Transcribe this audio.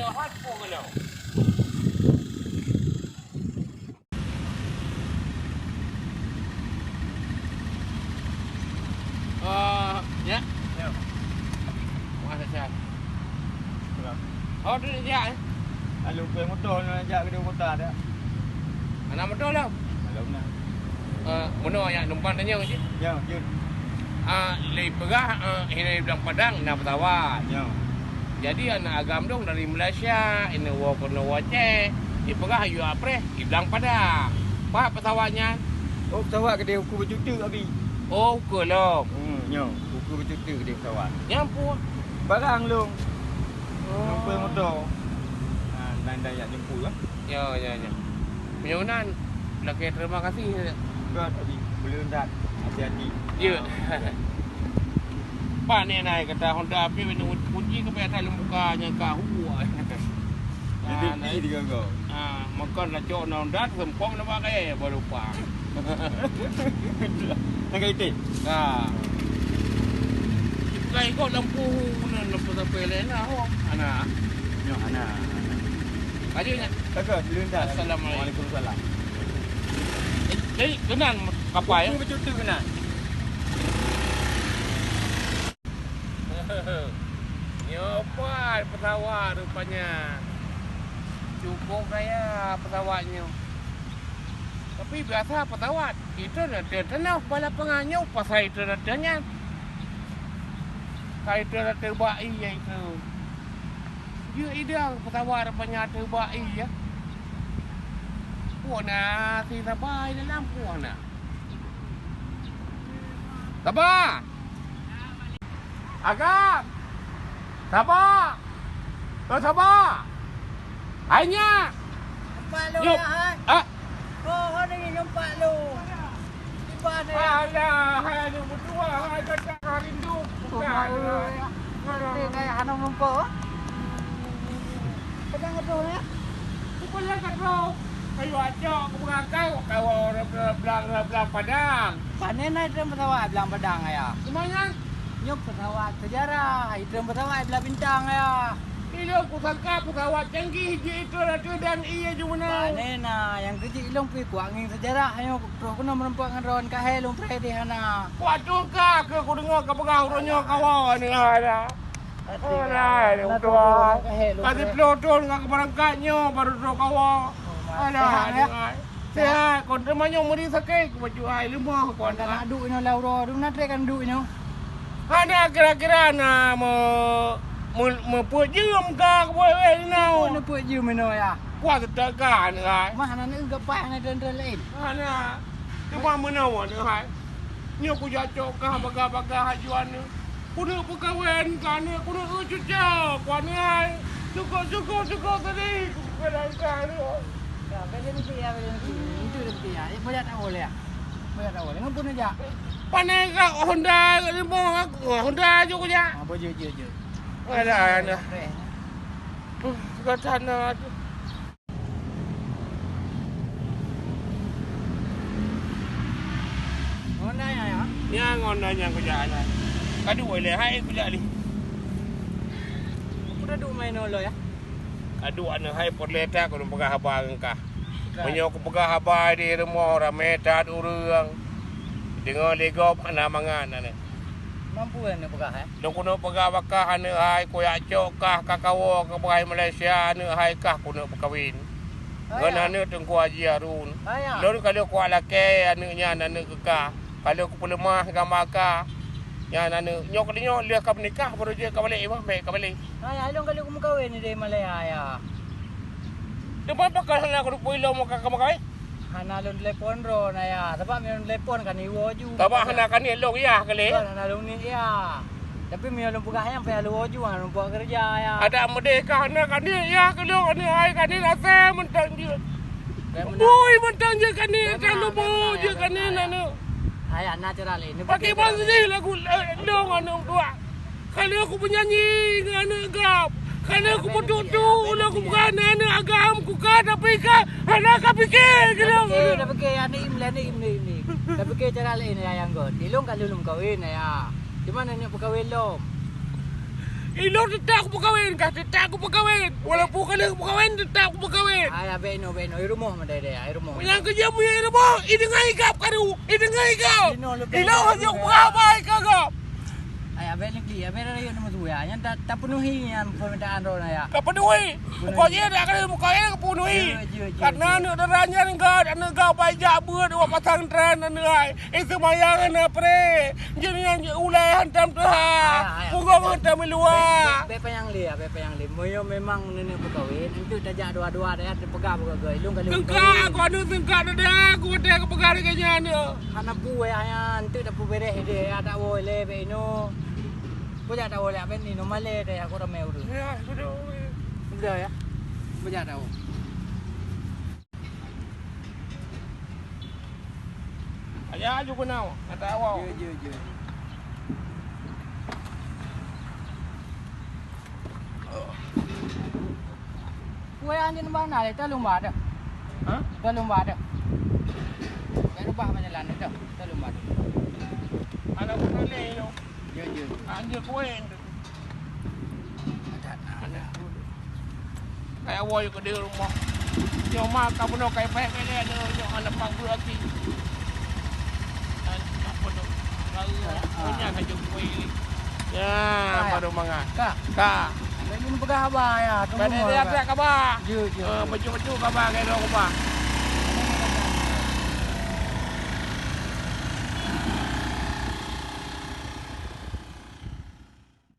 hot po ano. Ya. Ya. Mana siap? Berapa? Oh, tu dia eh. Lalu ke motor nak ajak kedua motor dia. Mana betul lah. Lalu nak. Mana yang numpang tanya je. Ya, jun. Lei perah ini bilang Padang nak bertawar. Ya. Jadi anak agam dong dari Malaysia, ini kono wace. Di perah you apre, bilang Padang. Pak petawarnya. Oh, pesawat kedai hukum bercuti habis. Oh, kelom. Ya. Hukum bercuti kedai pesawat. Nyampur. Barang long. Oh. Jumpa motor. Dan yang jemput lah. Ya. Penyunan. Lagi terima kasih. Kau tadi boleh rendat. Hati-hati. Ya. Pak ni naik kata Honda api benda kunci ke pihak dalam muka nyangka huwa. Jadi dia kau. Makan lah cok Honda sempong nak pakai baru pak. Nak kaitin. Kita ikut lampu lampu sampai lain lah. Anak. Ya, anak. Kajinya. Kakak, boleh rendat. Assalamualaikum. Waalaikumsalam. Jadi kenan kapal ya? Hukum bercuti kenan. Nyopat pesawat rupanya. Cukup kaya pesawatnya. Tapi biasa pesawat kita nak tenau bala penganyau pasal itu nadanya. Kai itu nak terbai ya itu. Dia ideal pesawat rupanya terbai ya. Puana si sabai dalam puana. Sabar. Agam. Sabar. Sabar. Hanya. Nampak lu Yup. ya, hai? Ah. Oh, hari ni nampak lu. Tiba ni. Alah, hai ni berdua hai kata rindu. Bukan. Ni kayak hanam lumpur. Pedang itu ya. Bukan lah kata. Kayu acok ke belakang kau belang Padang. Panen naik dalam pesawat belang Padang ya. Semuanya Nyuk pesawat sejarah, itu pesawat belah bintang ya. ini aku sangka pesawat canggih je itu ratu dan iya je mana. Panen yang kecil ilung pi kuat ngin sejarah ayo terus kena merempak dengan ron kahel lung pre di hana. Waduh kak, aku dengar ke pegah urunnya kawan ni ada. Oh lah, ni tua. Kasih pelotong dengan keberangkatnya baru dua kawan. Alah, dengar. Sehat, kau temannya meri sakit, baju ai lemah kau Kalau nak. aduk ino lauro, dum nak kan aduk ino. Ada kira-kira na me puat jam ka boleh ni Oh, nau. nak buat je meno ya. Kuat tekan ni hai. Mah nak enggak payah nak dan lain. Ana. Cuma menawa ni hai. Ni aku jacok kah baga-baga hajuan ni. Kudu pekawen kan ni, kudu ucuca. Kuat ni hai. Cukup tadi. Kadang-kadang ni. Ya, beli ni ya, beli ni. Itu dia ya. Ini boleh tak boleh ya? Boleh tak boleh. Ngampun aja. Panai ka Honda ni mo aku. Honda je ko ja. Bojo je. Ada ana. Kat sana. Honda ya. Yang Honda yang ko ja. Kadu boleh hai ko ja ni. Udah duk main lo ya. Aduh ana hai poleta ko pegah habar engkah. Menyo ko pegah habar di rumah ramai tat urang. Dengar legop ana mangan ana. Mampu kan nak pegah ya. Dong kuno pegah bakah ana hai ko ya cok kah kakawo ke berai Malaysia ana hai kah kuno berkahwin. Ngan ana tengku Haji Harun. Ayah. Lalu kalau ku alake anaknya anak kekah. Kalau ku pelemah gambar kah. Yang anak nyok dia ka menikah baru dia ka balik mah baik ka balik. Ayah, ilong kali aku kawin ni dari Malaya ya. Depan bakal nak ku puilo mo ka kawin. Hana lon telepon ro na ya. Sebab mi lon telepon kan iwo ju. Tabak hana kan ni elok ya kali. Hana lon ni ya. Tapi mi lon pegah yang payah lu ju lon buat kerja ya. Ada merdeka hana kan ni ya kalau ni ai kan ni rasa mentang dia. Boy mentang je kan ni kalau mau je kan ni nanu. Ayah natural ini. Pakai bangsa je lagu dong anu tua. Kalau aku penyanyi dengan anak gap. Kalau aku bertutur aku bukan anak agam ku ka tapi ka anak ka fikir gitu. Dah fikir ini. Dah fikir cara lain ya yang god. Ilong kalau lum kawin ya. Di mana ni berkahwin lom? Ilo tetap aku berkahwin kah? Tetap aku berkahwin. Walaupun kena aku berkahwin, tetap aku berkahwin. Ayah beno i rumah mana dia, i rumah. Yang kerja punya ini mo, idengai kau kadu, idengai kau. Ilo hanya berapa kau? Ayah beno dia, beno dia nama tu ya. Yang tak penuhi yang permintaan orang ya. Kau penuhi. Pokoknya dah kena mukanya kau penuhi. Karena nak darahnya negara pajak buat dua pasang tren negara. Itu mayang na pre. Jadi yang ulai hantam tu ha. Punggung hantam luar. Bepa yang liya. Moyo memang nenek berkahwin. Itu dah dua-dua dah pegang berkahwin. Ilung kali. Tengkak aku ada tengkak dah. Aku ada ke pegang kayaknya ni. Karena buai ayah itu dah berberes dia. Ada boleh beno. Boleh ada boleh apa ni normal dia aku ramai urus. Ya, sudah. Sudah ya. Boleh tahu. Ayah juga nak. Kata awak. Je. Kue anjing bang nak kita lumba dah. Ha? Kita lumba dah. Kita lumba macam mana dah? Kita lumba dah. Anak pun ni tu. Je. Anjir kuen. Ada. Kayak awak juga di rumah. Yang mak kamu nak kayak baik ni ada yang anak pangku lagi. Apa tu? Punya kerja kue. Ya, baru mangan. Kak. Ini pegang abah ya. Pada dia ada khabar. Je. Baju-baju khabar kayak dua khabar.